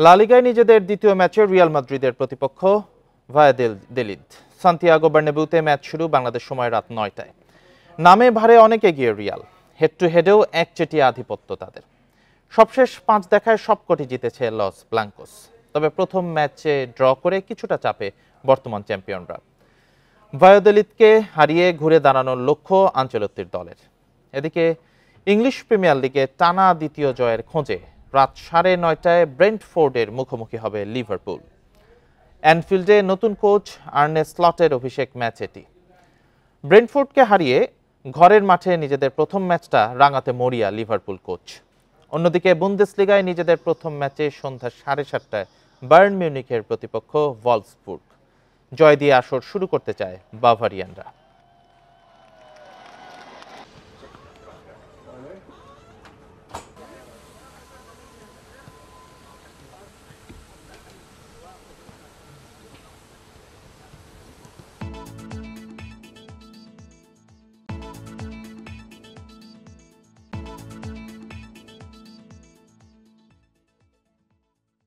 লা লিগায় নিজেদের দ্বিতীয় ম্যাচে রিয়াল মাদ্রিদের প্রতিপক্ষ ভায়াদোলিদ। সান্তিয়াগো বার্নাবেউতে ম্যাচ শুরু বাংলাদেশ সময় রাত ৯টায়। নামে ভারে অনেক এগিয়ে রিয়াল, হেড টু হেডেও একচেটিয়া আধিপত্য তাদের। সবশেষ ৫ দেখায় সবকটি জিতেছে লস ব্লাঙ্কোস। তবে প্রথম ম্যাচে ড্র করে কিছুটা চাপে বর্তমান চ্যাম্পিয়নরা। ভায়াদোলিদকে হারিয়ে ঘুরে দাঁড়ানোর লক্ষ্য আনচেলত্তির দলের। এদিকে ইংলিশ প্রিমিয়ার লিগে টানা দ্বিতীয় জয়ের খোঁজে রাত ৯:৩০টায় ব্রেন্টফোর্ডের মুখোমুখি হবে লিভারপুল। অ্যানফিল্ডে নতুন কোচ আর্নে স্লটের অভিষেক ম্যাচ এটি। ব্রেন্টফোর্ডকে হারিয়ে ঘরের মাঠে নিজেদের প্রথম ম্যাচটা রাঙাতে মরিয়া লিভারপুল কোচ। অন্যদিকে বুন্দেসলিগায় নিজেদের প্রথম ম্যাচে সন্ধ্যা ৭:৩০টায় বায়ার্ন মিউনিখের প্রতিপক্ষ ভলফসবুর্গ। জয় দিয়ে আসর শুরু করতে চায় বাভারিয়ানরা।